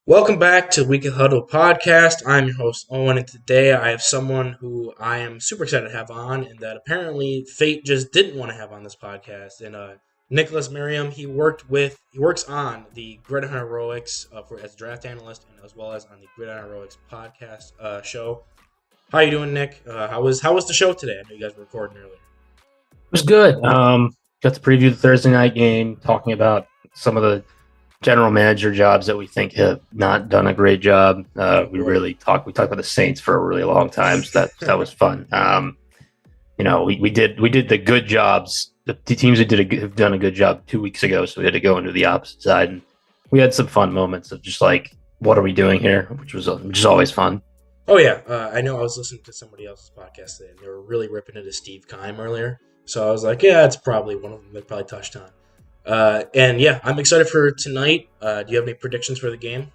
Welcome back to Weekly Huddle podcast. I'm your host, Owen, and today I have someone who I am super excited to have on, and that apparently fate just didn't want to have on this podcast. And Nicholas Merriam, he works on the GridironHeroics as a draft analyst, and as well as on the GridironHeroics podcast show. How you doing, Nick? How was the show today? I know you guys were recording earlier. It was good. Got to preview the Thursday night game, talking about some of the general manager jobs that we think have not done a great job. We talked about the Saints for a really long time, so that was fun. We did the good jobs. The teams that have done a good job 2 weeks ago, so we had to go into the opposite side, and we had some fun moments of just like, what are we doing here, which is always fun. Oh yeah, I know. I was listening to somebody else's podcast today, and they were really ripping into Steve Keim earlier. So I was like, yeah, it's probably one of them they probably touched on. And yeah, I'm excited for tonight. Do you have any predictions for the game?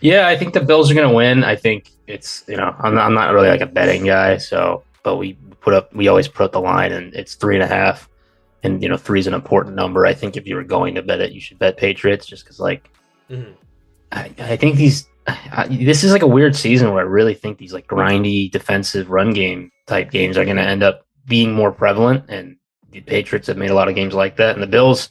Yeah, I think the Bills are going to win. I think it's, I'm not really like a betting guy, but we always put up the line, and it's 3.5, and 3 is an important number. I think if you were going to bet it, you should bet Patriots, just because I think this is like a weird season where I really think these like grindy defensive run game type games are going to end up being more prevalent, and the Patriots have made a lot of games like that, and the Bills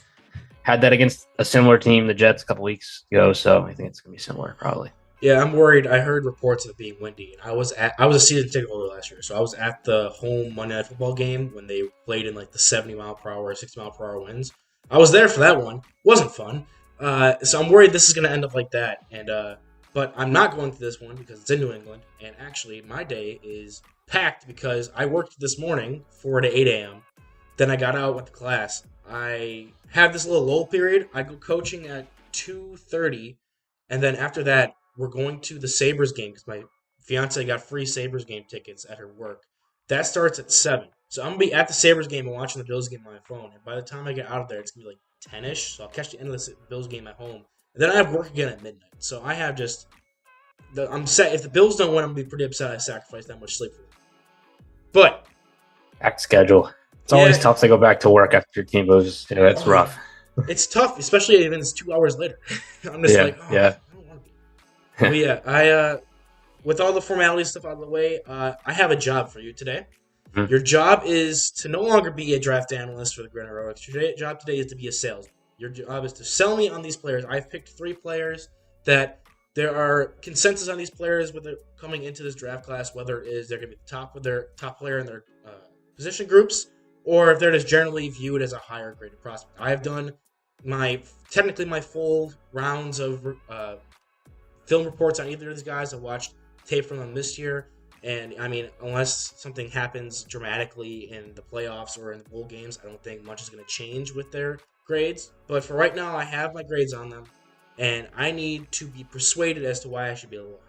had that against a similar team, the Jets, a couple weeks ago. So I think it's going to be similar, probably. Yeah, I'm worried. I heard reports of it being windy. I was a season ticket holder last year, so I was at the home Monday Night Football game when they played in like the 70 mile per hour, 60 mile per hour winds. I was there for that one. Wasn't fun. So I'm worried this is going to end up like that. But I'm not going to this one because it's in New England, and actually my day is packed because I worked this morning 4 to 8 a.m. Then I got out, went to class. I have this little lull period. I go coaching at 2:30, and then after that, we're going to the Sabres game because my fiance got free Sabres game tickets at her work. That starts at 7. So I'm going to be at the Sabres game and watching the Bills game on my phone. And by the time I get out of there, it's going to be like 10-ish. So I'll catch the end of the Bills game at home. And then I have work again at midnight. So I have I'm set. If the Bills don't win, I'm going to be pretty upset I sacrificed that much sleep for them. But back schedule. It's always tough to go back to work after your team loses. It's rough. It's tough, especially when it's 2 hours later. I'm just I don't want to be. But yeah, with all the formalities stuff out of the way, I have a job for you today. Mm-hmm. Your job is to no longer be a draft analyst for the GridironHeroics. Your job today is to be a salesman. Your job is to sell me on these players. I've picked 3 players that there are consensus on these players whether coming into this draft class, whether it is they're going to be the top player in their position groups, or if they're just generally viewed as a higher graded prospect. I have done my full rounds of film reports on either of these guys. I've watched tape from them this year, and I mean, unless something happens dramatically in the playoffs or in the bowl games, I don't think much is going to change with their grades. But for right now, I have my grades on them, and I need to be persuaded as to why I should be a little higher.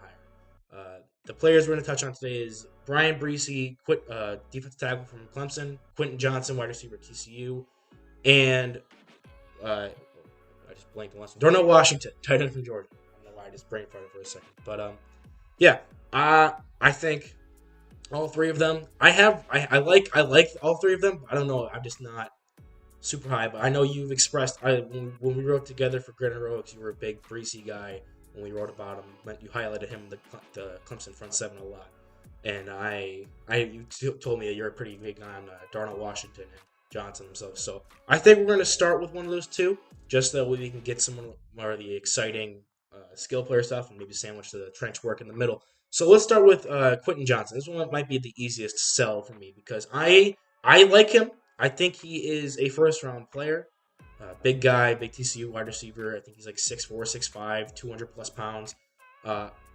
The players we're going to touch on today is Bryan, Bresee, defensive tackle from Clemson, Quinton Johnston, wide receiver at TCU, and I just blanked on last one. Darnell Washington, tight end from Georgia. I don't know why I just brain farted for a second, but I think all 3 of them. I like all 3 of them. I don't know. I'm just not super high, but I know you've expressed when we wrote together for GridironHeroics, you were a big Bresee guy. When we wrote about him, you highlighted him the Clemson front 7 a lot, and you told me that you're a pretty big guy on Darnell Washington and Johnson themselves. So I think we're going to start with one of those 2, just so we can get some more of the exciting skill player stuff and maybe sandwich the trench work in the middle. So let's start with Quinton Johnston. This one might be the easiest to sell for me because I like him. I think he is a first-round player. Big guy, big TCU wide receiver. I think he's like 6'4", 6'5", 200-plus pounds.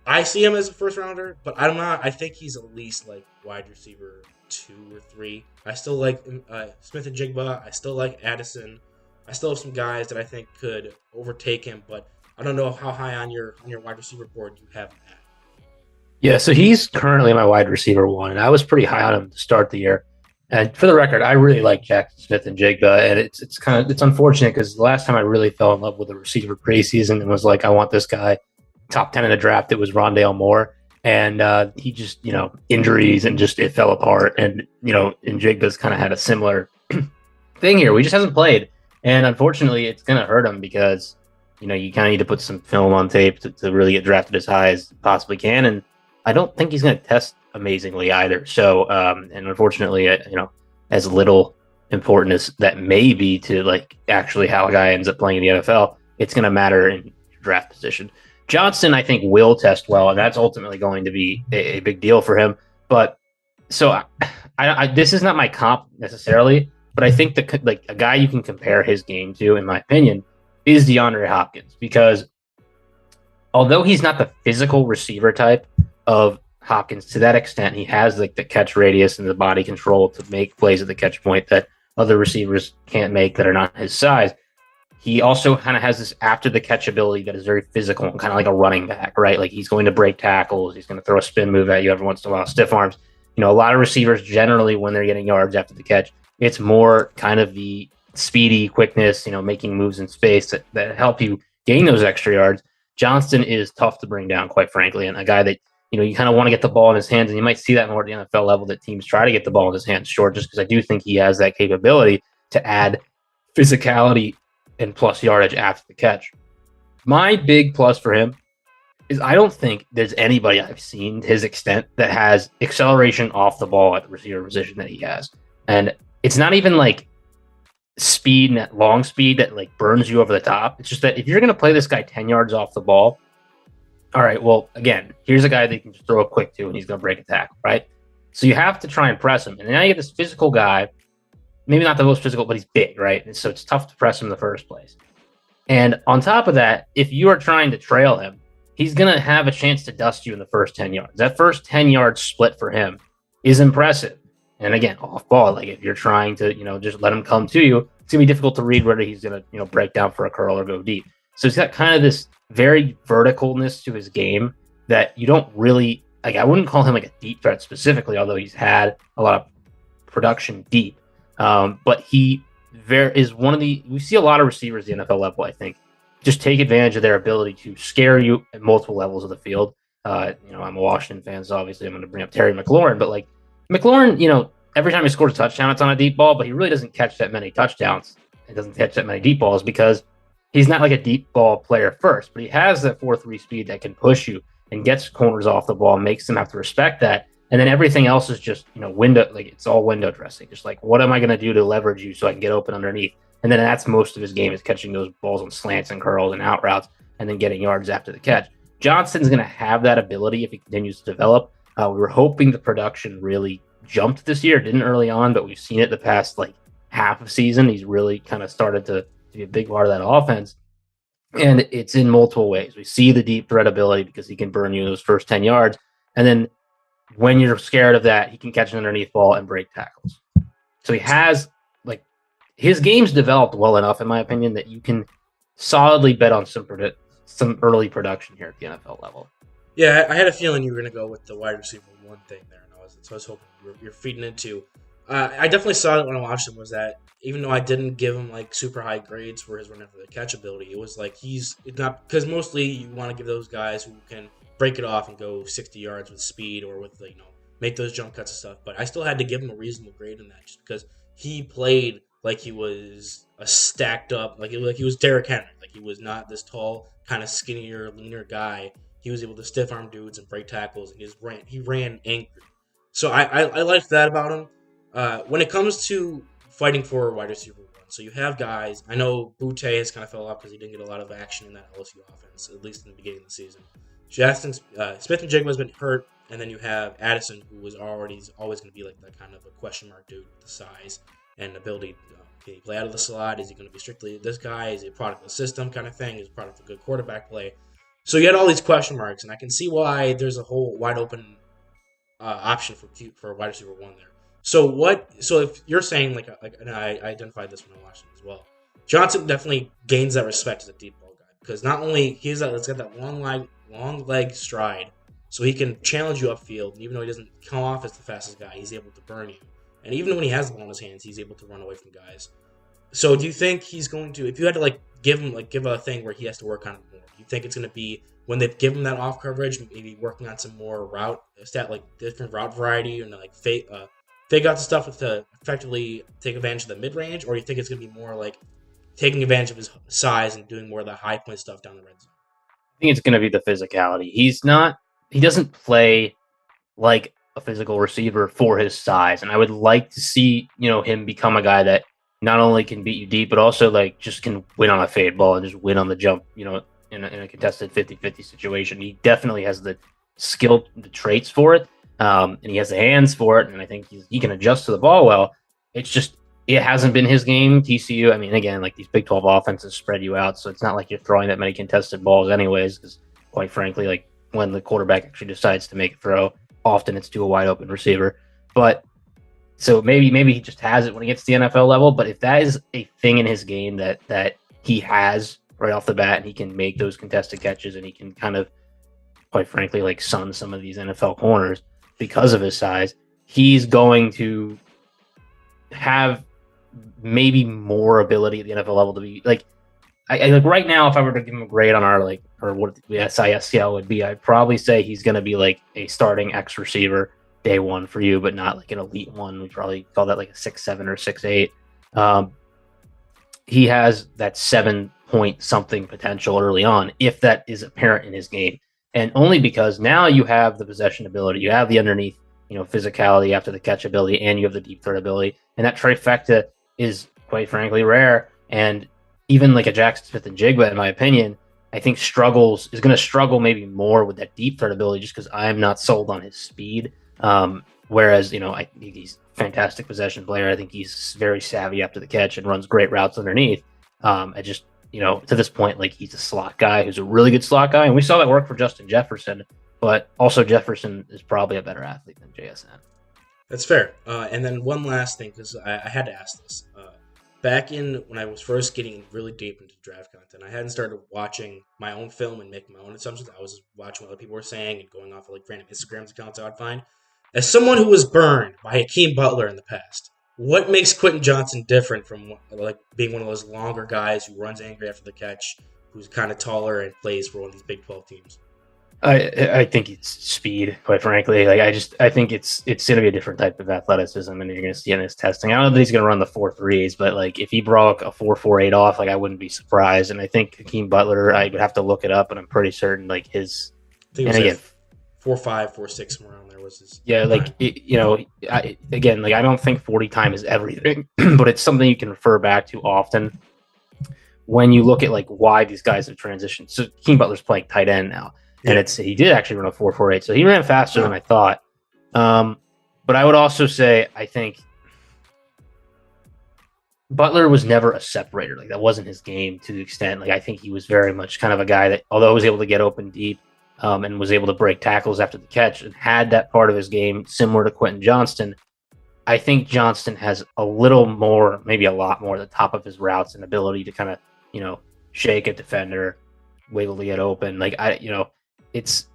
I see him as a first-rounder, but I'm not. I think he's at least like wide receiver 2 or 3. I still like Smith and Jigba. I still like Addison. I still have some guys that I think could overtake him, but I don't know how high on your wide receiver board you have him at. Yeah, so he's currently my wide receiver 1, and I was pretty high on him to start the year. And for the record, I really like Jackson Smith and Jigba, and it's unfortunate because the last time I really fell in love with a receiver preseason and was like, I want this guy top 10 in the draft, it was Rondale Moore. And he just, injuries and just it fell apart. And, and Jigba's kind of had a similar thing here. We just hasn't played. And unfortunately, it's going to hurt him because you kind of need to put some film on tape to really get drafted as high as possibly can. And I don't think he's going to test amazingly either. So, and unfortunately, as little important as that may be to like actually how a guy ends up playing in the NFL, it's going to matter in draft position. Johnston, I think, will test well, and that's ultimately going to be a big deal for him. But so I this is not my comp necessarily, but I think that like a guy you can compare his game to, in my opinion, is DeAndre Hopkins, because although he's not the physical receiver type of Hopkins to that extent, he has like the catch radius and the body control to make plays at the catch point that other receivers can't make that are not his size. He also kind of has this after the catch ability that is very physical and kind of like a running back, right? Like he's going to break tackles. He's going to throw a spin move at you every once in a while, stiff arms. A lot of receivers generally, when they're getting yards after the catch, it's more kind of the speedy quickness, making moves in space that help you gain those extra yards. Johnston is tough to bring down, quite frankly, and a guy that, you kind of want to get the ball in his hands, and you might see that more at the NFL level, that teams try to get the ball in his hands short, just because I do think he has that capability to add physicality and plus yardage after the catch. My big plus for him is I don't think there's anybody I've seen to his extent that has acceleration off the ball at the receiver position that he has. And it's not even like speed, and long speed that like burns you over the top. It's just that if you're going to play this guy 10 yards off the ball, all right, well, again, here's a guy that you can just throw a quick to and he's going to break a tackle, right? So you have to try and press him. And now you get this physical guy, maybe not the most physical, but he's big, right? And so it's tough to press him in the first place. And on top of that, if you are trying to trail him, he's going to have a chance to dust you in the first 10 yards. That first 10-yard split for him is impressive. And again, off ball, like if you're trying to, just let him come to you, it's going to be difficult to read whether he's going to, break down for a curl or go deep. So he's got kind of this very verticalness to his game that you don't really, like, I wouldn't call him like a deep threat specifically, although he's had a lot of production deep. But he is one of we see a lot of receivers at the NFL level, I think, just take advantage of their ability to scare you at multiple levels of the field. I'm a Washington fan, so obviously I'm going to bring up Terry McLaurin, but like McLaurin, every time he scores a touchdown, it's on a deep ball, but he really doesn't catch that many touchdowns. He doesn't catch that many deep balls because he's not like a deep ball player first, but he has that 4.3 speed that can push you and gets corners off the ball, makes them have to respect that. And then everything else is just, window, like it's all window dressing. Just like, what am I going to do to leverage you so I can get open underneath? And then that's most of his game, is catching those balls on slants and curls and out routes and then getting yards after the catch. Johnston's going to have that ability if he continues to develop. We were hoping the production really jumped this year. It didn't early on, but we've seen it the past like half of season. He's really kind of started to be a big part of that offense. And it's in multiple ways. We see the deep threat ability because he can burn you those first 10 yards. And then when you're scared of that, he can catch an underneath ball and break tackles. So he has, like, his game's developed well enough, in my opinion, that you can solidly bet on some early production here at the NFL level. Yeah, I had a feeling you were going to go with the wide receiver one thing there, and I was hoping you're feeding into. I definitely saw it when I watched him, was that even though I didn't give him like super high grades for his run after the catch ability, it was like it's not, because mostly you want to give those guys who can break it off and go 60 yards with speed or with make those jump cuts and stuff. But I still had to give him a reasonable grade in that, just because he played like he was a stacked up, like he was Derrick Henry. Like he was not this tall, kind of skinnier, leaner guy. He was able to stiff arm dudes and break tackles, and he ran angry. So I liked that about him. When it comes to fighting for a wide receiver one, so you have guys. I know Butte has kind of fell off because he didn't get a lot of action in that LSU offense, at least in the beginning of the season. Smith and Jigma has been hurt, and then you have Addison, who was always going to be like that kind of a question mark dude with the size and ability. Can he play out of the slot? Is he going to be strictly this guy? Is he a product of the system kind of thing? Is he a product of good quarterback play? So you had all these question marks, and I can see why there's a whole wide open option for a wide receiver one there. So if you're saying and I identified this when I watched him as well, Johnson definitely gains that respect as a deep ball guy, because not only he's got that long leg stride, so he can challenge you upfield, and even though he doesn't come off as the fastest guy, he's able to burn you. And even when he has the ball in his hands, he's able to run away from guys. So do you think he's going to, if you had to give a thing where he has to work on it more, do you think it's going to be when they give him that off coverage, maybe working on some more different route variety, and fake out the stuff to effectively take advantage of the mid range, or you think it's going to be more like taking advantage of his size and doing more of the high point stuff down the red zone? I think it's going to be the physicality. He doesn't play like a physical receiver for his size, and I would like to see him become a guy that not only can beat you deep, but also like just can win on a fade ball and just win on the jump. In a contested 50-50 situation, he definitely has the skill, the traits for it, and he has the hands for it, and I think he can adjust to the ball well. It's just it hasn't been his game. TCU, I mean, again, like these Big 12 offenses spread you out, so it's not like you're throwing that many contested balls anyways, because quite frankly, like when the quarterback actually decides to make a throw, often it's to a wide open receiver. But so maybe he just has it when he gets to the NFL level, but if that is a thing in his game that he has right off the bat, and he can make those contested catches, and he can kind of, quite frankly, like sun some of these NFL corners because of his size, he's going to have maybe more ability at the NFL level to be like, I like right now, if I were to give him a grade on our or what the SISCL would be, I'd probably say he's going to be like a starting X receiver day one for you, but not like an elite one. We probably call that like a 6'7" or 6'8". He has that 7-point something potential early on, if that is apparent in his game. And only because now you have the possession ability, you have the underneath, physicality after the catch ability, and you have the deep threat ability. And that trifecta is quite frankly rare. And even like a Jackson Smith and Jigba, in my opinion, I think is going to struggle maybe more with that deep threat ability, just because I'm not sold on his speed. Whereas, I think he's a fantastic possession player. I think he's very savvy after the catch and runs great routes underneath. I just, to this point, like he's a slot guy who's a really good slot guy. And we saw that work for Justin Jefferson, but also Jefferson is probably a better athlete than JSN. That's fair. And then one last thing, because I had to ask this. Back in when I was first getting really deep into draft content, I hadn't started watching my own film and making my own assumptions. I was just watching what other people were saying and going off of like random Instagram accounts I would find. As someone who was burned by Hakeem Butler in the past, what makes Quinton Johnston different from like being one of those longer guys who runs angry after the catch, who's kind of taller and plays for one of these Big 12 teams? I think it's speed, quite frankly. Like I think it's going to be a different type of athleticism, and you're going to see in his testing. I don't know that he's going to run the 4.3s, but like if he broke a 4.48 off, like I wouldn't be surprised. And I think Hakeem Butler, I would have to look it up, but I'm pretty certain like his. I think it was 4.5, 4.6, somewhere around there was his. Yeah, like I don't think 40 time is everything, but it's something you can refer back to often when you look at like why these guys have transitioned. So Hakeem Butler's playing tight end now. And he did actually run a 4.48, so he ran faster than I thought. But I would also say I think Butler was never a separator. Like that wasn't his game to the extent. Like I think he was very much kind of a guy that, although he was able to get open deep and was able to break tackles after the catch and had that part of his game similar to Quinton Johnston, I think Johnston has a little more, maybe a lot more, at the top of his routes and ability to kind of shake a defender, wiggle to get open. Like it's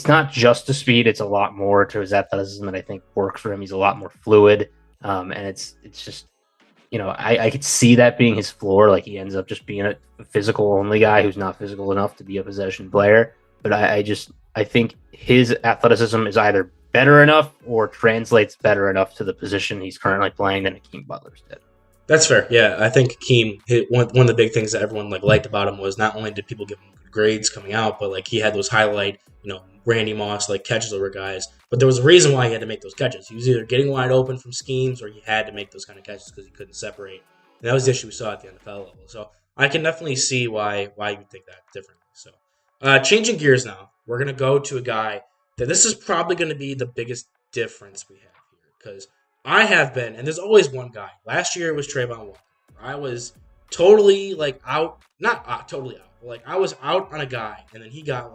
not just the speed; it's a lot more to his athleticism that I think works for him. He's a lot more fluid, and it's just I could see that being his floor. Like he ends up just being a physical only guy who's not physical enough to be a possession player. But I think his athleticism is either better enough or translates better enough to the position he's currently playing than Hakeem Butler's did. That's fair. Yeah, I think Hakeem, one of the big things that everyone liked about him was not only did people give him good grades coming out, but like he had those highlight, Randy Moss like catches over guys. But there was a reason why he had to make those catches. He was either getting wide open from schemes, or he had to make those kind of catches because he couldn't separate. And that was the issue we saw at the NFL level. So I can definitely see why you would think that differently. So changing gears now, we're gonna go to a guy that this is probably going to be the biggest difference we have here, because I have been, and there's always one guy. Last year it was Trayvon Walker. I was totally out, not totally out, but I was out on a guy, and then he got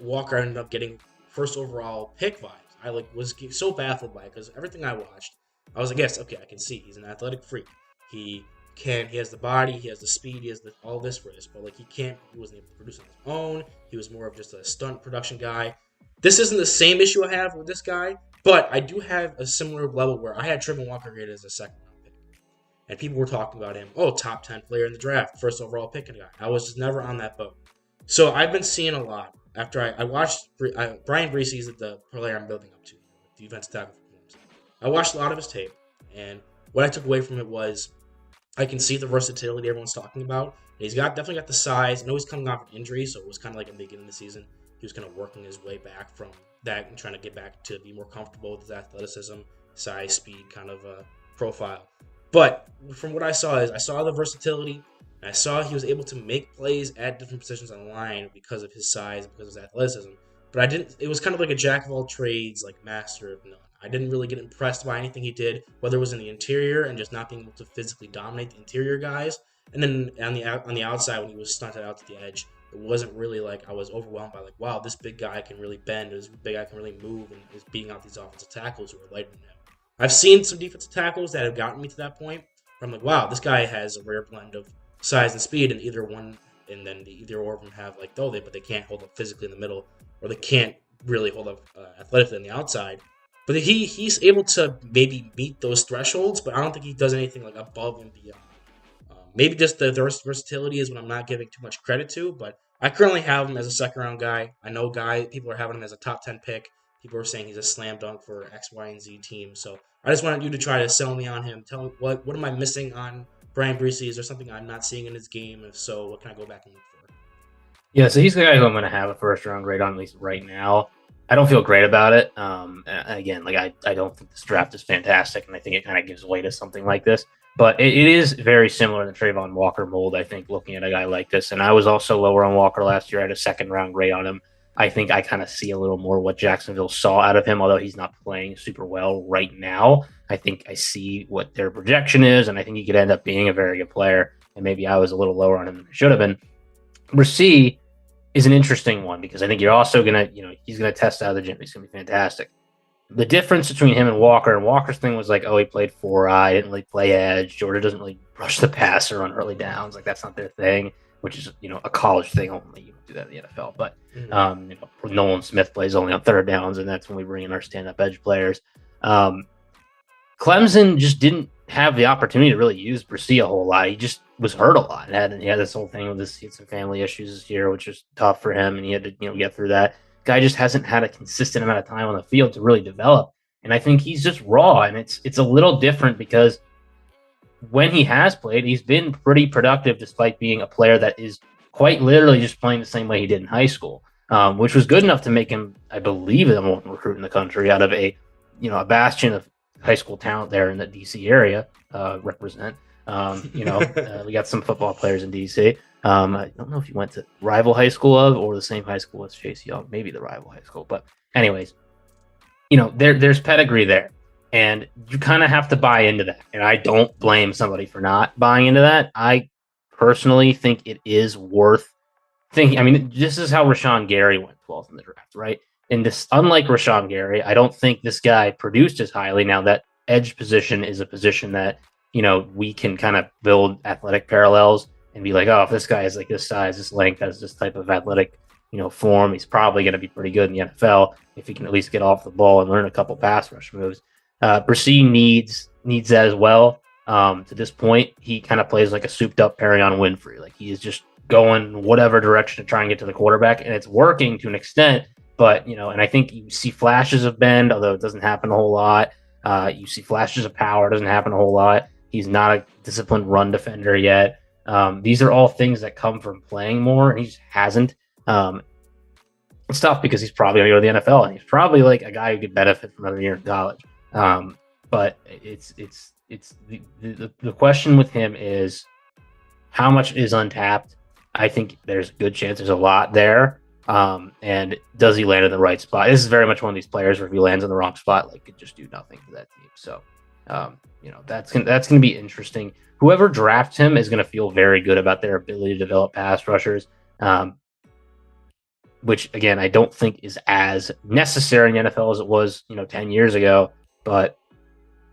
Walker ended up getting first overall pick vibes. I was so baffled by it, because everything I watched, I was like, yes, okay, I can see he's an athletic freak. He has the body, he has the speed, he has all this for this, but he wasn't able to produce on his own. He was more of just a stunt production guy. This isn't the same issue I have with this guy, but I do have a similar level where I had Trayvon Walker graded as a second-round pick. And people were talking about him, top 10 player in the draft, first overall pick guy. I was just never on that boat. So I've been seeing a lot. After I watched, Bryan Bresee is the player I'm building up to, defensive tackle for Clemson. I watched a lot of his tape, and what I took away from it was I can see the versatility everyone's talking about. He's definitely got the size. I know he's coming off an injury, so it was kind of like in the beginning of the season. He was kind of working his way back from that and trying to get back to be more comfortable with his athleticism, size, speed kind of profile. But from what I saw the versatility, and I saw he was able to make plays at different positions on the line because of his size, because of his athleticism. But it was kind of like a jack of all trades, like master of none. I didn't really get impressed by anything he did, whether it was in the interior and just not being able to physically dominate the interior guys. And then on the outside, when he was stunted out to the edge, it wasn't really like I was overwhelmed by like, wow, this big guy can really bend, this big guy can really move, and is beating out these offensive tackles who are lighter than him. I've seen some defensive tackles that have gotten me to that point where I'm like, wow, this guy has a rare blend of size and speed, and either or of them have but they can't hold up physically in the middle, or they can't really hold up athletically on the outside. But he's able to maybe meet those thresholds, but I don't think he does anything like above and beyond. Maybe just the versatility is what I'm not giving too much credit to, but I currently have him as a second-round guy. I know people are having him as a top 10 pick. People are saying he's a slam dunk for X, Y, and Z team. So I just wanted you to try to sell me on him. Tell me what am I missing on Bryan Bresee? Is there something I'm not seeing in his game? If so, what can I go back and look for? Yeah, so he's the guy who I'm going to have a first-round grade on, at least right now. I don't feel great about it. Again, I don't think this draft is fantastic, and I think it kind of gives way to something like this. But it is very similar to the Trayvon Walker mold, I think, looking at a guy like this. And I was also lower on Walker last year. I had a second-round grade on him. I think I kind of see a little more what Jacksonville saw out of him, although he's not playing super well right now. I think I see what their projection is, and I think he could end up being a very good player. And maybe I was a little lower on him than I should have been. Bresee is an interesting one because I think you're also going to, he's going to test out of the gym. He's going to be fantastic. The difference between him and Walker's thing was like, he played 4-eye, didn't really play edge. Georgia doesn't really rush the passer on early downs. Like, that's not their thing, which is, a college thing only. You don't do that in the NFL. But, Nolan Smith plays only on third downs, and that's when we bring in our stand-up edge players. Clemson just didn't have the opportunity to really use Bresee a whole lot. He just was hurt a lot. He had this whole thing with he had some family issues this year, which was tough for him, and he had to get through that. Guy just hasn't had a consistent amount of time on the field to really develop, and I think he's just raw, and it's a little different because when he has played, he's been pretty productive despite being a player that is quite literally just playing the same way he did in high school, which was good enough to make him, I believe, the number one recruit in the country out of a bastion of high school talent there in the DC area. Represent. We got some football players in DC. I don't know if you went to rival high school or the same high school as Chase Young, maybe the rival high school. But anyways, there's pedigree there, and you kind of have to buy into that. And I don't blame somebody for not buying into that. I personally think it is worth thinking. I mean, this is how Rashawn Gary went 12th in the draft, right? And this, unlike Rashawn Gary, I don't think this guy produced as highly. Now, that edge position is a position that, we can kind of build athletic parallels and be like, oh, if this guy is like this size, this length, has this type of athletic, form, he's probably going to be pretty good in the NFL if he can at least get off the ball and learn a couple pass rush moves. Bresee needs that as well. To this point, he kind of plays like a souped up Perion Winfrey. Like, he is just going whatever direction to try and get to the quarterback, and it's working to an extent. But, and I think you see flashes of bend, although it doesn't happen a whole lot. You see flashes of power, it doesn't happen a whole lot. He's not a disciplined run defender yet. These are all things that come from playing more, and he just hasn't. It's tough because he's probably going to go to the NFL, and he's probably like a guy who could benefit from another year in college. But it's the question with him is how much is untapped. I think there's a good chance there's a lot there. And does he land in the right spot? This is very much one of these players where if he lands in the wrong spot, could just do nothing for that team. So, that's gonna be interesting. Whoever drafts him is gonna feel very good about their ability to develop pass rushers, which again I don't think is as necessary in the NFL as it was 10 years ago. But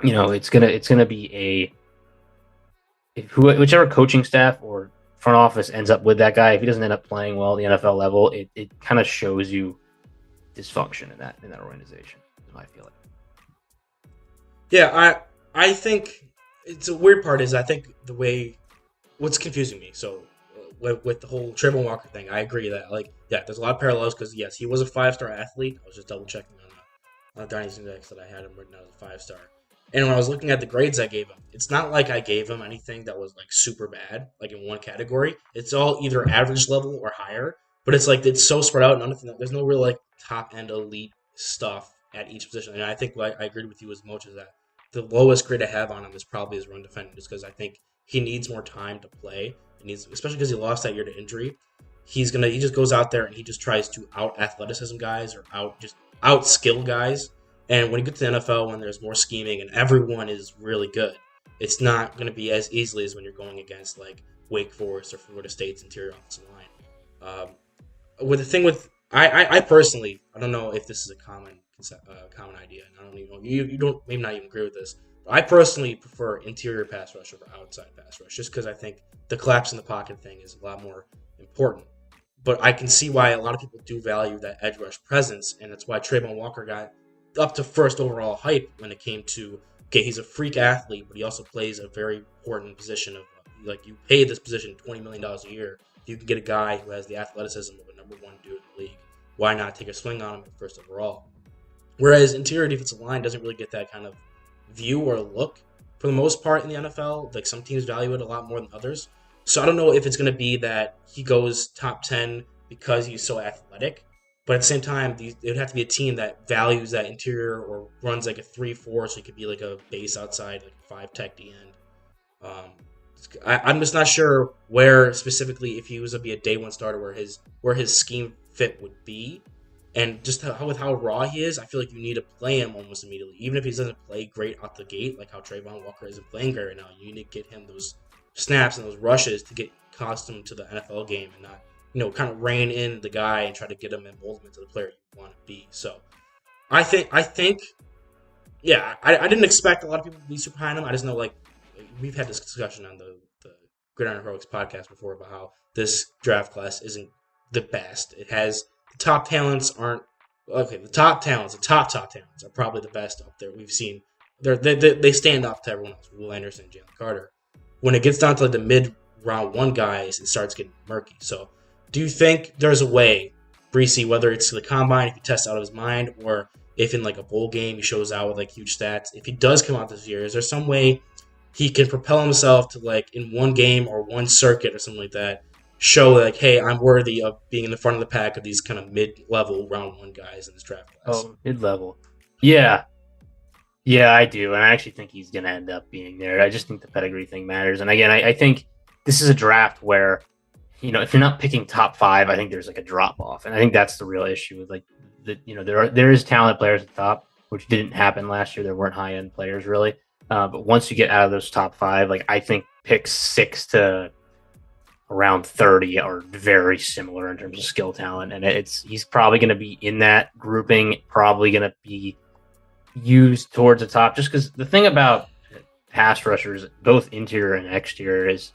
it's gonna be whichever coaching staff or front office ends up with that guy, if he doesn't end up playing well at the NFL level, it kind of shows you dysfunction in that organization, is my feeling. Yeah, I think it's a weird part is I think what's confusing me. So with the whole Trayvon Walker thing, I agree that there's a lot of parallels because yes, he was a 5-star athlete. I was just double checking on the Dynasty Index that I had him written out as a 5-star. And when I was looking at the grades I gave him, it's not like I gave him anything that was like super bad, like in one category. It's all either average level or higher. But it's like it's so spread out. There's no real like top end elite stuff at each position. And I think I agreed with you as much as that. The lowest grade I have on him is probably his run defending, just because I think he needs more time to play. Especially because he lost that year to injury. He just goes out there and he just tries to out athleticism guys or out skill guys. And when you get to the NFL, when there's more scheming and everyone is really good, it's not going to be as easily as when you're going against like Wake Forest or Florida State's interior offensive line. With the thing with I personally, I don't know if this is a common idea, and I don't even know you don't maybe not even agree with this. But I personally prefer interior pass rush over outside pass rush, just because I think the collapse in the pocket thing is a lot more important. But I can see why a lot of people do value that edge rush presence, and that's why Trayvon Walker got up to first overall hype when it came to, okay, he's a freak athlete, but he also plays a very important position of, like, you pay this position $20 million a year. You can get a guy who has the athleticism of a number one dude in the league. Why not take a swing on him at first overall? Whereas interior defensive line doesn't really get that kind of view or look for the most part in the NFL. Like, some teams value it a lot more than others. So I don't know if it's going to be that he goes top 10 because he's so athletic. But at the same time, it would have to be a team that values that interior or runs like a 3-4, so he could be like a base outside, like a 5 tech D end. I'm just not sure where specifically, if he was to be a day one starter, where his scheme fit would be. And just with how raw he is, I feel like you need to play him almost immediately. Even if he doesn't play great out the gate, like how Trayvon Walker isn't playing great right now, you need to get him those snaps and those rushes to get accustomed to the NFL game and not, kind of rein in the guy and try to get him and mold him into the player you want to be. So I think, yeah, I didn't expect a lot of people to be super high on him. I just know, like, we've had this discussion on the Gridiron Heroics podcast before about how this draft class isn't the best. It has the top talents aren't okay. The top talents are probably the best up there. We've seen they stand up to everyone else. Will Anderson, Jalen Carter. When it gets down to the mid round one guys, it starts getting murky. So, do you think there's a way, Bresee, whether it's the combine, if he tests out of his mind, or if in like a bowl game he shows out with like huge stats, if he does come out this year, is there some way he can propel himself to, like, in one game or one circuit or something like that, show like, hey, I'm worthy of being in the front of the pack of these kind of mid-level round one guys in this draft class? Oh, mid-level. Yeah, I do, and I actually think he's going to end up being there. I just think the pedigree thing matters. And again, I think this is a draft where, if you're not picking top 5, I think there's like a drop-off. And I think that's the real issue with, like, there is talented players at the top, which didn't happen last year. There weren't high-end players, really. But once you get out of those top 5, like, I think picks 6 to around 30 are very similar in terms of skill talent. And he's probably going to be in that grouping, probably going to be used towards the top, just because the thing about pass rushers, both interior and exterior, is,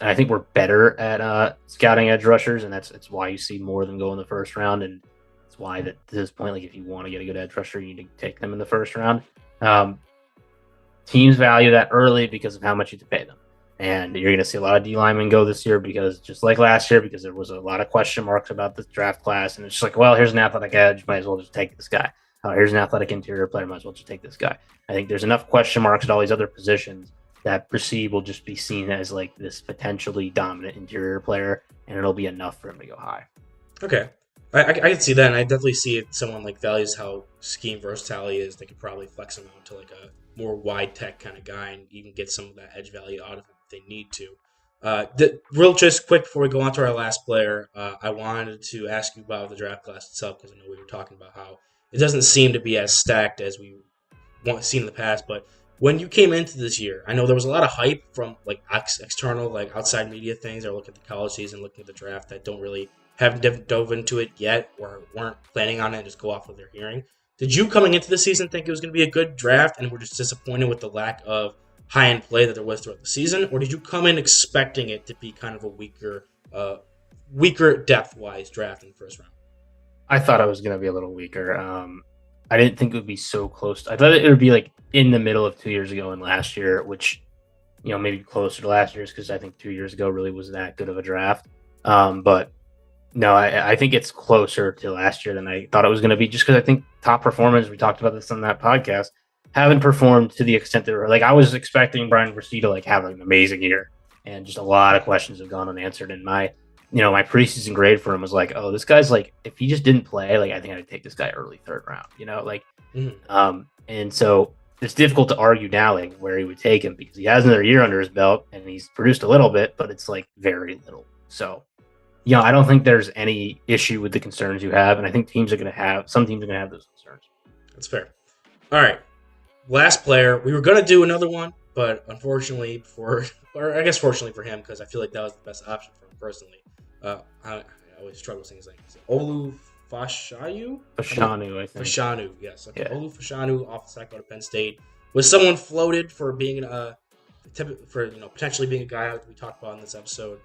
I think we're better at scouting edge rushers, and it's why you see more of them go in the first round. And it's why that to this point, like, if you want to get a good edge rusher, you need to take them in the first round. Teams value that early because of how much you have to pay them. And you're going to see a lot of D linemen go this year because, just like last year, because there was a lot of question marks about this draft class. And it's just like, well, here's an athletic edge, might as well just take this guy. Here's an athletic interior player, might as well just take this guy. I think there's enough question marks at all these other positions that Bresee will just be seen as, like, this potentially dominant interior player, and it'll be enough for him to go high. Okay. I can see that, and I definitely see it. Someone like values how scheme versatility is. They could probably flex him out to like a more wide tech kind of guy, and even get some of that edge value out of him if they need to. Real just quick before we go on to our last player, I wanted to ask you about the draft class itself, because I know we were talking about how it doesn't seem to be as stacked as we seen in the past. But when you came into this year, I know there was a lot of hype from like external, like outside media things that are looking at the college season, looking at the draft, that don't really haven't dove into it yet or weren't planning on it and just go off what they're hearing. Did you, coming into the season, think it was going to be a good draft and were just disappointed with the lack of high-end play that there was throughout the season? Or did you come in expecting it to be kind of a weaker depth-wise draft in the first round? I thought it was going to be a little weaker. I didn't think it would be so close. I thought it would be like in the middle of 2 years ago and last year, which, maybe closer to last year's, because I think 2 years ago really was that good of a draft. But no, I think it's closer to last year than I thought it was going to be, just because I think top performance, we talked about this on that podcast, haven't performed to the extent that like I was expecting Bryan Bresee to like have an amazing year, and just a lot of questions have gone unanswered. And my preseason grade for him was like, oh, this guy's like, if he just didn't play, like I think I'd take this guy early third round, and so it's difficult to argue now like where he would take him because he has another year under his belt and he's produced a little bit, but it's like very little. So, I don't think there's any issue with the concerns you have, and I think some teams are going to have those concerns. That's fair. All right. Last player. We were going to do another one, but unfortunately fortunately for him, because I feel like that was the best option for him personally. I always struggle saying his name. Olu Fashanu, I think. Fashanu, yes. Okay. Yeah. Olu Fashanu off the sack out of Penn State was someone floated for being potentially being a guy that we talked about in this episode.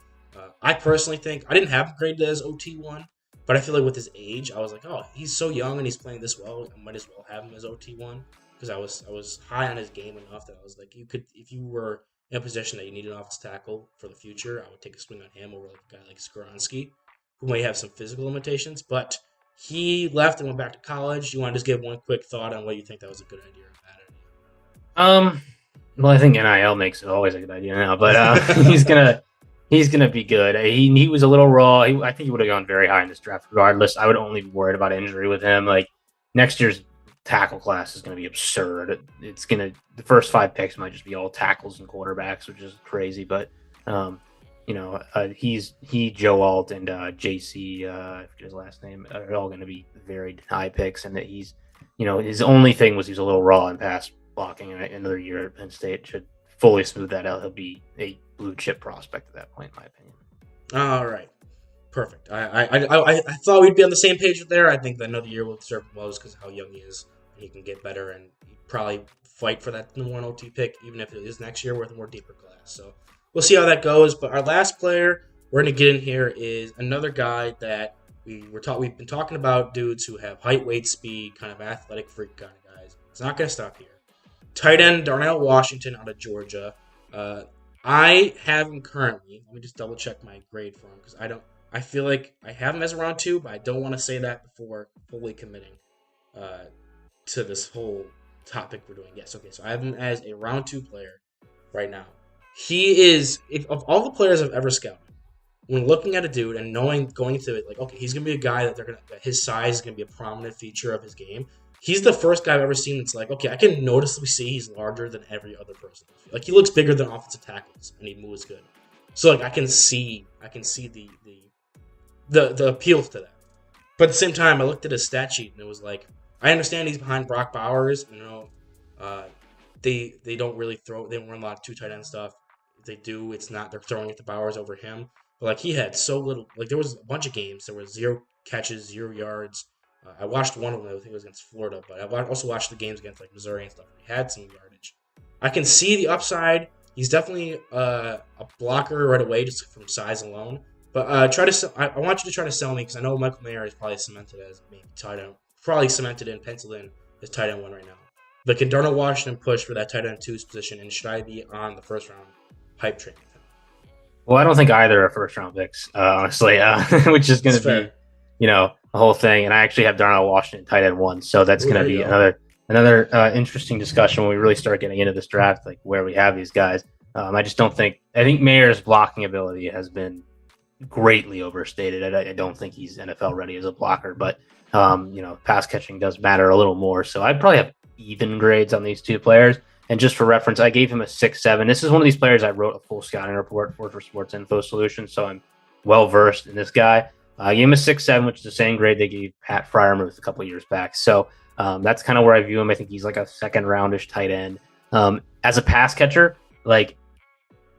I personally think I didn't have him graded as OT1, but I feel like with his age, I was like, oh, he's so young and he's playing this well. I might as well have him as OT1 because I was high on his game enough that I was like, if you were in a position that you need an offensive tackle for the future, I would take a swing on him over like a guy like Skoronski, who may have some physical limitations, but he left and went back to college. You want to just give one quick thought on what you think that was a good idea or bad idea? Well, I think NIL makes it always a good idea now, but he's gonna be good. He was a little raw. I think he would have gone very high in this draft regardless. I would only be worried about injury with him. Like next year's tackle class is going to be absurd. The first 5 picks might just be all tackles and quarterbacks, which is crazy. But Joe Alt and JC, I forget his last name, are all going to be very high picks, and that he's, his only thing was he was a little raw in pass blocking, and another year at Penn State should fully smooth that out. He'll be a blue chip prospect at that point, in my opinion. All right. Perfect. I thought we'd be on the same page there. I think that another year will serve him well just because of how young he is. He can get better and probably fight for that number 1 OT pick, even if it is next year with a more deeper class. So we'll see how that goes. But our last player we're going to get in here is another guy that we've been talking about, dudes who have height, weight, speed, kind of athletic freak kind of guys. It's not going to stop here. Tight end Darnell Washington out of Georgia. I have him currently. Let me just double check my grade for him because I feel like I have him as a round 2, but I don't want to say that before fully committing to this whole topic we're doing. Yes, okay, so I have him as a round 2 player right now. He is, of all the players I've ever scouted, when looking at a dude and going into it, like, okay, he's going to be a guy that his size is going to be a prominent feature of his game. He's the first guy I've ever seen that's like, okay, I can noticeably see he's larger than every other person. Like, he looks bigger than offensive tackles, and he moves good. So, like, I can see the appeal to that. But at the same time, I looked at his stat sheet, and it was like, I understand he's behind Brock Bowers. They don't really they don't run a lot of 2 tight end stuff. If they do, they're throwing it to Bowers over him. But, like, he had so little, like, there was a bunch of games. There were 0 catches, 0 yards. I watched one of them, I think it was against Florida, but I also watched the games against, like, Missouri and stuff. He had some yardage. I can see the upside. He's definitely a blocker right away just from size alone. But I want you to try to sell me because I know Michael Mayer is probably cemented as maybe tight end, penciled in as tight end 1 right now. But can Darnell Washington push for that tight end 2's position, and should I be on the first round hype train with him? Well, I don't think either are first round picks, honestly, which is going to be, the whole thing. And I actually have Darnell Washington tight end 1, so that's going to be another interesting discussion when we really start getting into this draft, like where we have these guys. I think Mayer's blocking ability has been greatly overstated. I don't think he's NFL ready as a blocker, but pass catching does matter a little more. So I'd probably have even grades on these 2 players. And just for reference, I gave him a 6.7. This is one of these players I wrote a full scouting report for Sports Info Solutions, so I'm well versed in this guy. I gave him a 6.7, which is the same grade they gave Pat Freiermuth a couple of years back. So that's kind of where I view him. I think he's like a second roundish tight end. As a pass catcher, like,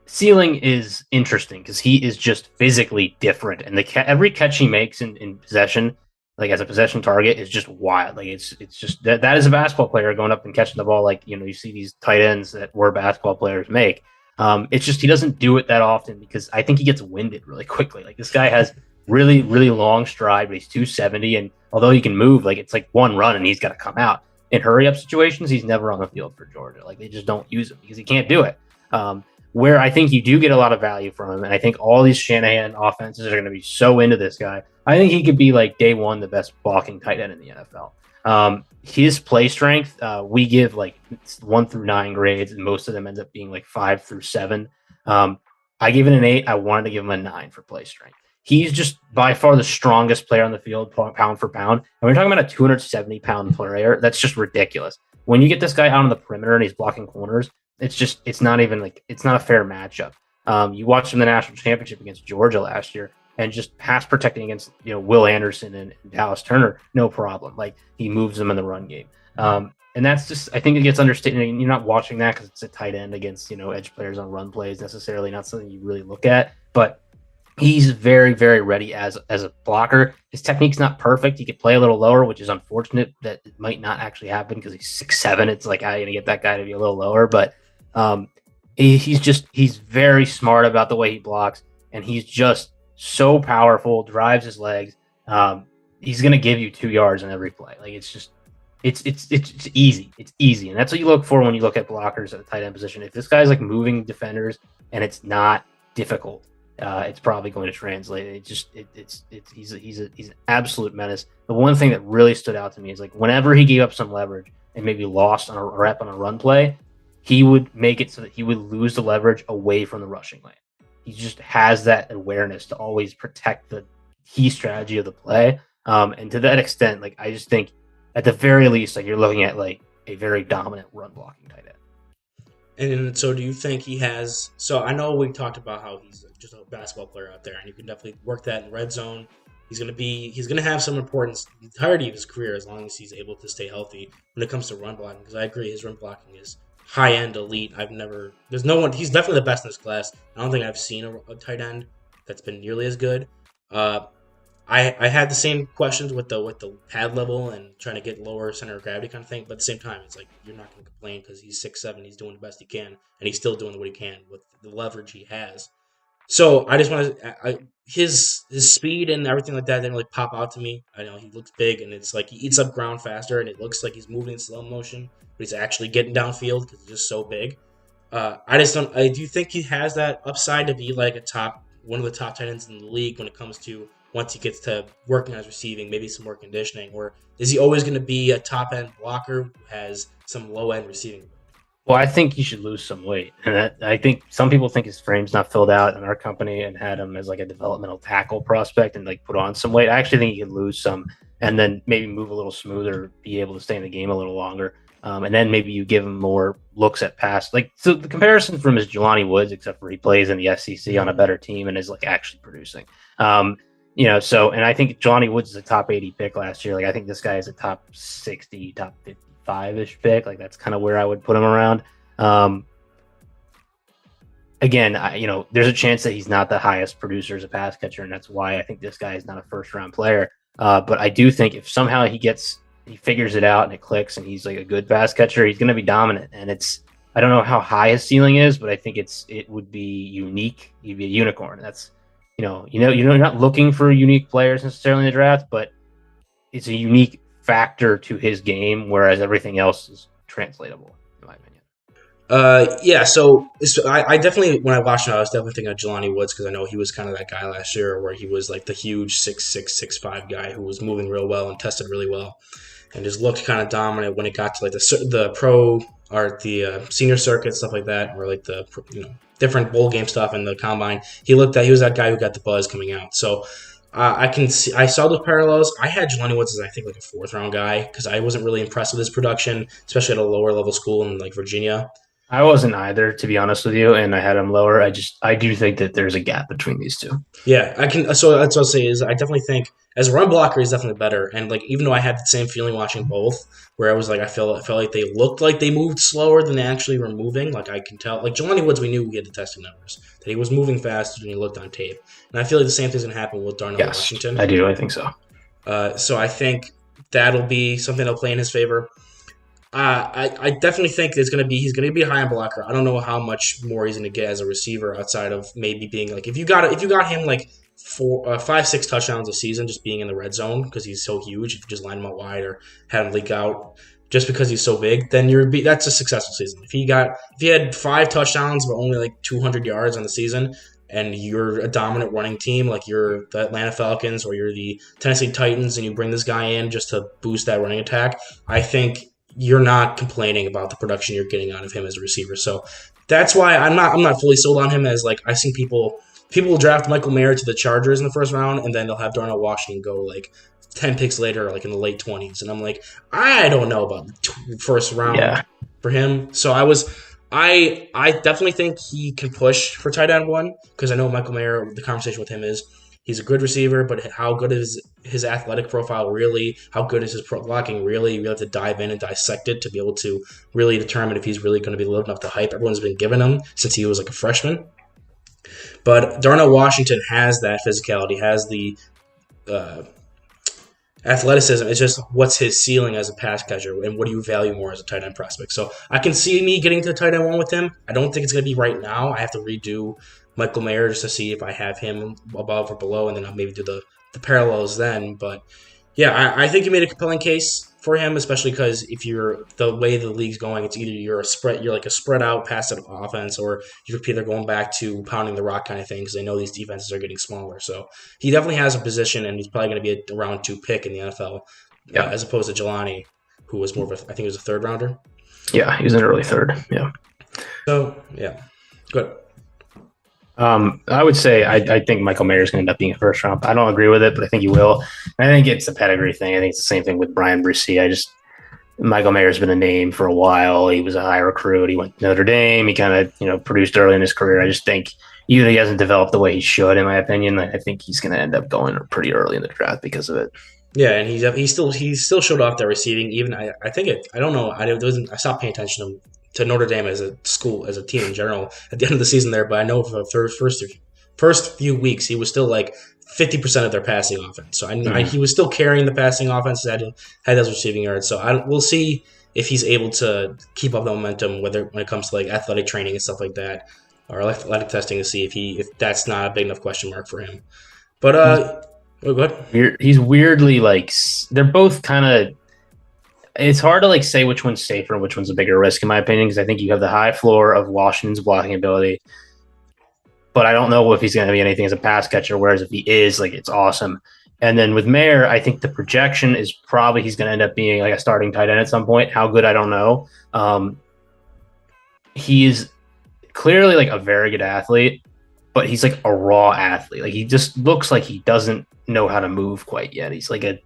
ceiling is interesting because he is just physically different, and every catch he makes in possession, like as a possession target, is just wild. Like it's just that is a basketball player going up and catching the ball. Like, you see these tight ends that were basketball players make. It's just he doesn't do it that often because I think he gets winded really quickly. Like, this guy has really, really long stride, but he's 270, and although he can move, like, it's like one run and he's got to come out. In hurry up situations, he's never on the field for Georgia. Like, they just don't use him because he can't do it. Where I think you do get a lot of value from him, and I think all these Shanahan offenses are going to be so into this guy. I think he could be, like, day one, the best blocking tight end in the NFL. His play strength, we give like 1 through 9 grades, and most of them end up being like 5 through 7. I give it an 8. I wanted to give him a 9 for play strength. He's just by far the strongest player on the field, pound for pound. And we're talking about a 270-pound player. That's just ridiculous. When you get this guy out on the perimeter and he's blocking corners, it's not a fair matchup. You watched him in the national championship against Georgia last year, and just pass protecting against Will Anderson and Dallas Turner, no problem. Like, he moves them in the run game. And that's just, I think it gets understated. You're not watching that because it's a tight end against edge players on run plays, necessarily not something you really look at. But he's very, very ready as a blocker. His technique's not perfect. He could play a little lower, which is unfortunate that it might not actually happen because he's 6'7". It's like, how are you gonna get that guy to be a little lower? But he's very smart about the way he blocks, and he's just so powerful, drives his legs. He's going to give you 2 yards on every play. Like, it's easy. It's easy. And that's what you look for when you look at blockers at the tight end position. If this guy's like moving defenders and it's not difficult, it's probably going to translate. He's an absolute menace. The one thing that really stood out to me is, like, whenever he gave up some leverage and maybe lost on a rep on a run play, he would make it so that he would lose the leverage away from the rushing lane. He just has that awareness to always protect the key strategy of the play. And to that extent, like, I just think at the very least, like, you're looking at like a very dominant run blocking tight end. And so do you think he has, so I know we talked about how he's just a basketball player out there, and you can definitely work that in red zone. He's going to have some importance the entirety of his career as long as he's able to stay healthy when it comes to run blocking, because I agree his run blocking is high-end elite. There's no one, he's definitely the best in his class. I don't think I've seen a tight end that's been nearly as good. I had the same questions with the pad level and trying to get lower center of gravity kind of thing, but at the same time, it's like, you're not going to complain because he's 6'7", he's doing the best he can, and he's still doing what he can with the leverage he has. So I just want to, his speed and everything like that didn't really pop out to me. I know he looks big, and it's like he eats up ground faster, and it looks like he's moving in slow motion, but he's actually getting downfield because he's just so big. I do think he has that upside to be like one of the top tight ends in the league when it comes to once he gets to working on his receiving, maybe some more conditioning, or is he always going to be a top end blocker who has some low end receiving? Well, I think he should lose some weight. And I think some people think his frame's not filled out in our company and had him as like a developmental tackle prospect and like put on some weight. I actually think he can lose some and then maybe move a little smoother, be able to stay in the game a little longer. And then maybe you give him more looks at pass. Like, so the comparison from is Jelani Woods, except for he plays in the SEC on a better team and is like actually producing. And I think Jelani Woods is a top 80 pick last year. Like, I think this guy is a top 60, top 55-ish pick. Like, that's kind of where I would put him around. Again, there's a chance that he's not the highest producer as a pass catcher, and that's why I think this guy is not a first-round player. But I do think if somehow he figures it out and it clicks and he's like a good pass catcher, he's going to be dominant. And I don't know how high his ceiling is, but I think it would be unique. He'd be a unicorn. That's, you're not looking for unique players necessarily in the draft, but it's a unique factor to his game, whereas everything else is translatable, in my opinion. So I definitely, when I watched him, I was definitely thinking of Jelani Woods because I know he was kind of that guy last year where he was like the huge 6'6", 6'5" guy who was moving real well and tested really well and just looked kind of dominant when it got to like the pro or the senior circuit, stuff like that, or like the different bowl game stuff in the combine. He was that guy who got the buzz coming out. So I saw those parallels. I had Jelani Woods as I think like a 4th round guy because I wasn't really impressed with his production, especially at a lower level school in like Virginia. I wasn't either, to be honest with you, and I had him lower. I do think that there's a gap between these two. Yeah, I can. So that's what I'll say is I definitely think as a run blocker, he's definitely better. And like even though I had the same feeling watching both, where I was like I felt like they looked like they moved slower than they actually were moving. Like I can tell, like Jelani Woods, we knew he had the testing numbers that he was moving faster than he looked on tape, and I feel like the same thing's gonna happen with Darnell Washington. I do. I think so. So I think that'll be something that'll play in his favor. I definitely think he's going to be a high-end blocker. I don't know how much more he's going to get as a receiver outside of maybe being like if you got him like 5-6 touchdowns a season just being in the red zone because he's so huge. If you just line him out wide or have him leak out just because he's so big, then that's a successful season. If he had 5 touchdowns but only like 200 yards on the season, and you're a dominant running team, like you're the Atlanta Falcons or you're the Tennessee Titans, and you bring this guy in just to boost that running attack, I think you're not complaining about the production you're getting out of him as a receiver. So that's why I'm not fully sold on him. As like I've seen people will draft Michael Mayer to the Chargers in the first round, and then they'll have Darnell Washington go like 10 picks later, like in the late 20s, and I'm like, I don't know about the first round for him. So I definitely think he can push for tight end 1, because I know Michael Mayer, the conversation with him is he's a good receiver, but how good is his athletic profile really? How good is his pro blocking really? You have to dive in and dissect it to be able to really determine if he's really going to be living up to hype everyone's been giving him since he was like a freshman. But Darnell Washington has that physicality, has the athleticism. It's just what's his ceiling as a pass catcher, and what do you value more as a tight end prospect? So I can see me getting to the tight end 1 with him. I don't think it's going to be right now. I have to redo Michael Mayer just to see if I have him above or below, and then I'll maybe do the parallels then. But yeah, I think you made a compelling case for him, especially because if you're the way the league's going, it's either you're like a spread out passive offense, or you're either going back to pounding the rock kind of thing, because they know these defenses are getting smaller. So he definitely has a position, and he's probably going to be a round 2 pick in the NFL, as opposed to Jelani, who was more of I think he was a 3rd rounder. Yeah, he was an early 3rd. Yeah. So yeah, good. I would say I think Michael Mayer is going to end up being a 1st round. I don't agree with it, but I think he will. I think it's a pedigree thing. I think it's the same thing with Bryan Bresee. Michael Mayer's been a name for a while. He was a high recruit. He went to Notre Dame. He kind of produced early in his career. I just think either he hasn't developed the way he should, in my opinion. I think he's going to end up going pretty early in the draft because of it. Yeah, and he still showed off that receiving. Even I don't know. I stopped paying attention to Notre Dame as a school, as a team in general at the end of the season there, but I know for the first few weeks he was still like 50% of their passing offense. So he was still carrying the passing offense, had those receiving yards. So we'll see if he's able to keep up the momentum, when it comes to like athletic training and stuff like that, or athletic testing, to see if that's not a big enough question mark for him. But go ahead. He's weirdly like, they're both kind of. It's hard to say which one's safer and which one's a bigger risk, in my opinion, because I think you have the high floor of Washington's blocking ability, but I don't know if he's going to be anything as a pass catcher, whereas if he is, it's awesome. And then with Mayer, I think the projection is probably he's going to end up being like a starting tight end at some point. How good, I don't know. He is clearly a very good athlete, but he's a raw athlete. He just looks like he doesn't know how to move quite yet. He's like a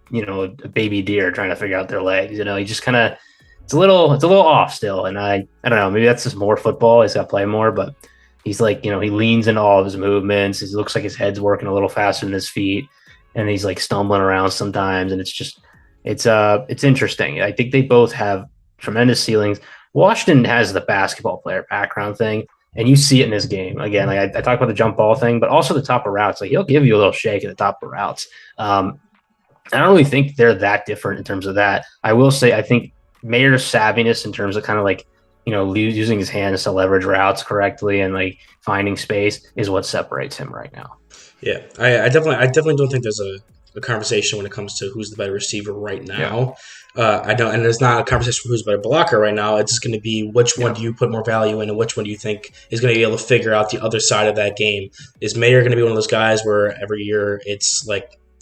baby deer trying to figure out their legs. He just kind of, it's a little off still. And I don't know, maybe that's just more football. He's got to play more, but he's he leans into all of his movements. He looks like his head's working a little faster than his feet, and he's stumbling around sometimes. And it's interesting. I think they both have tremendous ceilings. Washington has the basketball player background thing, and you see it in his game. Again, I talk about the jump ball thing, but also the top of routes. He'll give you a little shake at the top of routes. I don't really think they're that different in terms of that. I will say I think Mayer's savviness in terms of kind of using his hands to leverage routes correctly and finding space is what separates him right now. Yeah, I definitely don't think there's a conversation when it comes to who's the better receiver right now. I don't, and there's not a conversation for who's the better blocker right now. It's just going to be which one do you put more value in, and which one do you think is going to be able to figure out the other side of that game. Is Mayer going to be one of those guys where every year it's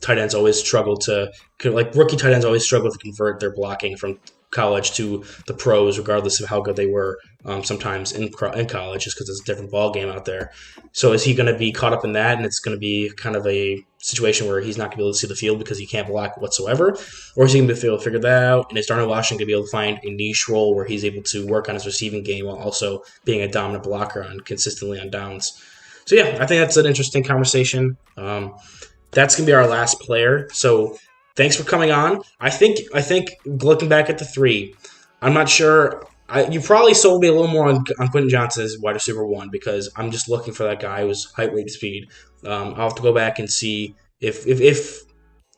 tight ends always struggle to, rookie tight ends always struggle to convert their blocking from college to the pros, regardless of how good they were sometimes in college, just because it's a different ball game out there. So is he going to be caught up in that, and it's going to be kind of a situation where he's not going to be able to see the field because he can't block whatsoever? Or is he going to be able to figure that out? And is Darnell Washington going to be able to find a niche role where he's able to work on his receiving game while also being a dominant blocker consistently on downs? So yeah, I think that's an interesting conversation. That's going to be our last player. So thanks for coming on. I think looking back at the 3, I'm not sure. You probably sold me a little more on Quinton Johnston as wide receiver 1, because I'm just looking for that guy who's height, weight, speed. I'll have to go back and see if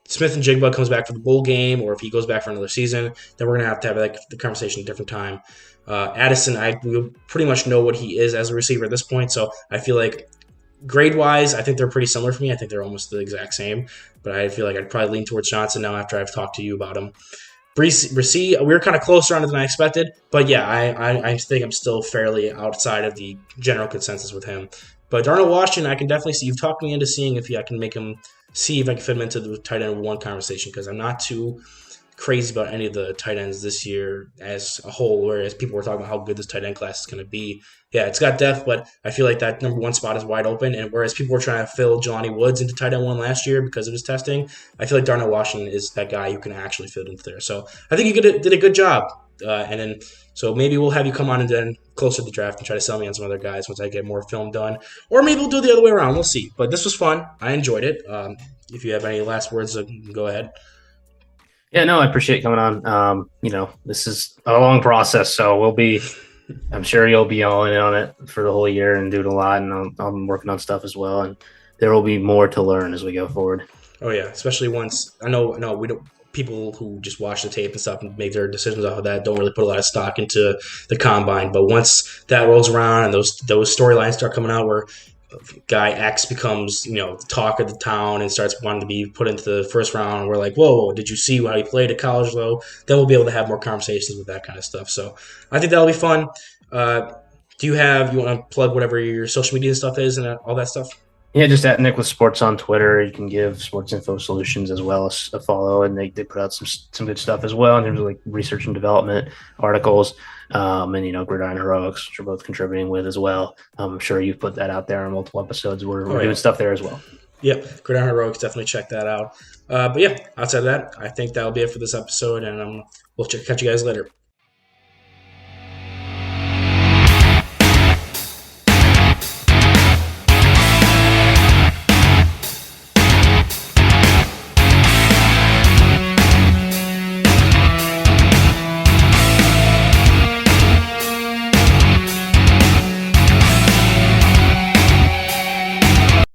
Smith and Jigba comes back for the bowl game, or if he goes back for another season. Then we're gonna have to have the conversation at a different time. Addison, we pretty much know what he is as a receiver at this point, so I feel like grade-wise, I think they're pretty similar for me. I think they're almost the exact same, but I feel like I'd probably lean towards Johnson now after I've talked to you about him. Bresee, we were kind of closer on it than I expected, but yeah, I think I'm still fairly outside of the general consensus with him. But Darnell Washington, I can definitely see. You've talked me into seeing if I can make him see if I can fit him into the tight end one conversation because I'm not too crazy about any of the tight ends this year as a whole, whereas people were talking about how good this tight end class is going to be. Yeah, it's got depth, but I feel like that number one spot is wide open. And whereas people were trying to fill Jelani Woods into tight end one last year because of his testing, I feel like Darnell Washington is that guy who can actually fit into there. So I think you did a good job. And then so maybe we'll have you come on and then closer to the draft and try to sell me on some other guys once I get more film done. Or maybe we'll do it the other way around. We'll see. But this was fun. I enjoyed it. If you have any last words, go ahead. Yeah, no, I appreciate coming on. This is a long process, so I'm sure you'll be all in on it for the whole year and doing a lot, and I'm working on stuff as well, and there will be more to learn as we go forward. Oh yeah, especially once I know we don't. People who just watch the tape and stuff and make their decisions off of that don't really put a lot of stock into the combine. But once that rolls around and those storylines start coming out where guy X becomes, the talk of the town and starts wanting to be put into the first round, and we're like, whoa, did you see how he played at college though? Then we'll be able to have more conversations with that kind of stuff. So I think that'll be fun. Do you want to plug whatever your social media stuff is and all that stuff? Yeah, just at Nick with Sports on Twitter. You can give Sports Info Solutions as well as a follow, and they put out some good stuff as well in terms of like research and development articles, and Gridiron Heroics, which we're both contributing with as well. I'm sure you've put that out there on multiple episodes. We're doing stuff there as well. Yep, Gridiron Heroics, definitely check that out. But yeah, outside of that, I think that'll be it for this episode, and we'll catch you guys later.